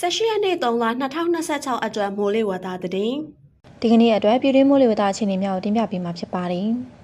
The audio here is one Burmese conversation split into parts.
18ရက်နေ့3လ2026အတွက်မိုးလေဝသသတင်း ဒီကနေ့အတွက်ပြည်တွင်းမိုးလေဝသအခြေအနေများကိုတင်ပြပေးမှာဖြစ်ပါတယ်။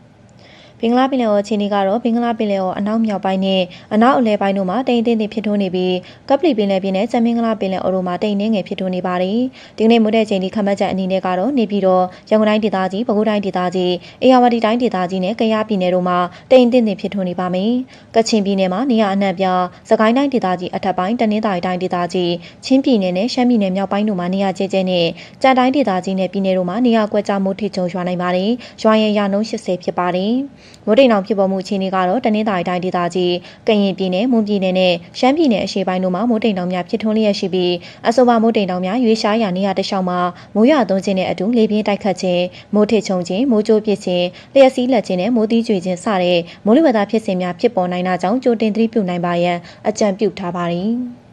ဘင်္ဂလားပင်လယ်အော်အခြေအနေကတော့ဘင်္ဂလားပင်လယ်အော်အနောက်မြောက်ပိုင်းနဲ့အနောက်အလယ်ပိုင်းတို့မှာတိမ်တင်းဖြစ်ထွန်းနေပြီးကပလီပင်လယ်ပြင်နဲ့စံမင်္ဂလာပင်လယ်အော်တို့မှာတိမ်နှင်းငယ်ဖြစ်ထွန်းနေပါတယ်။ဒီကနေ့မိုးတဲ့ချိန်ဒီခန့်မှန်းချက်အနေနဲ့ကတော့နေပြည်တော်ရန်ကုန်တိုင်းဒေသကြီးပဲခူးတိုင်းဒေသကြီးအေရဝတီတိုင်းဒေသကြီးနဲ့ကယားပြည်နယ်တို့မှာတိမ်တင်းဖြစ်ထွန်းနေပါမယ်။ကချင်ပြည်နယ်မှာနေရာအနှံ့ပြစကိုင်းတိုင်းဒေသကြီးအထက်ပိုင်းတနင်္သာရီတိုင်းဒေသကြီးချင်းပြည်နယ်နဲ့ရှမ်းပြည်နယ်မြောက်ပိုင်းတို့မှာနေရာကျကျနဲ့ကြံတိုင်းဒေသကြီးနဲ့ပြည်နယ်တို့မှာနေရာကွက်ကြားမိုးထစ်ချုံရွာနိုင်ပါတယ်။ရွာရင်ရာနှုန်း80ဖြစ်ပါတယ်။မိုးတိမ်အောင်ဖြစ်ပေါ်မှုအခြေအနေကတော့တနင်္သာရီတိုင်းဒေသကြီးကရင်ပြည်နယ်မွန်ပြည်နယ်နဲ့ရှမ်းပြည်နယ်အရှေ့ပိုင်းတို့မှာမိုးတိမ်တောင်များဖြစ်ထွန်းလျက်ရှိပြီးအဆိုပါမိုးတိမ်တောင်များရွေးရှားရာနေရာတစ်လျှောက်မှာမိုးရွာသွန်းခြင်းနဲ့အတူလေပြင်းတိုက်ခတ်ခြင်းမိုးထစ်ချုံခြင်းမိုးကြိုးပစ်ခြင်းလျှက်စီးလက်ခြင်းနဲ့မိုးသီးကြွေခြင်းစတဲ့မိုးလေဝသဖြစ်စဉ်များဖြစ်ပေါ်နိုင်တာကြောင့်ကြိုတင်သတိပြုနိုင်ပါရန်အကြံပြုထားပါတယ်။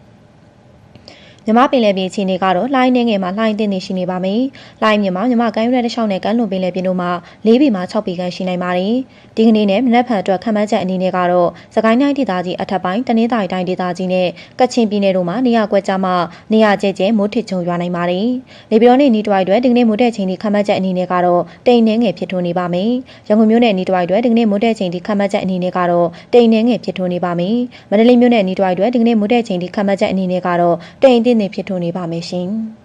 မြမပင်လယ်ပြင်အခြေအနေကတော့လှိုင်းနှင်းငယ်မှာလှိုင်းတင်းနေရှိနေပါမယ်။လှိုင်းမြမမြမကမ်းရွက်တစ်လျှောက်နဲ့ကမ်းလွန်ပင်လယ်ပြင်တို့မှာ4ပေမှ6ပေခန့်ရှိနိုင်ပါတယ်။ဒီကနေ့နဲ့မနက်ဖြန်အတွက်ခန့်မှန်းချက်အနေနဲ့ကတော့စကိုင်းတိုင်းဒေသကြီးအထက်ပိုင်းတနင်္သာရီတိုင်းဒေသကြီးနဲ့ကချင်ပြည်နယ်တို့မှာနေရာကွက်ကြားမှာနေရာကျကျမိုးထစ်ချုံရွာနိုင်ပါတယ်။လေပြင်းနဲ့နီးတွိုက်တွေဒီကနေ့မိုးတဲ့ချိန်ဒီခန့်မှန်းချက်အနေနဲ့ကတော့တိမ်နှင်းငယ်ဖြစ်ထွန်းနေပါမယ်။ရန်ကုန်မြို့နယ်နီးတွိုက်တွေဒီကနေ့မိုးတဲ့ချိန်ဒီခန့်မှန်းချက်အနေနဲ့ကတော့တိမ်နှင်းငယ်ဖြစ်ထွန်းနေပါမယ်။မန္တလေးမြို့နယ်နီးတွိုက်တွေဒီကနေ့မိုးတဲ့ချိန်ဒီခန့်မှန်းချက်အနေနဲ့ကတော့တိမ်တင်းဖြစ်ထွန်းနေပါမယ်ရှင်။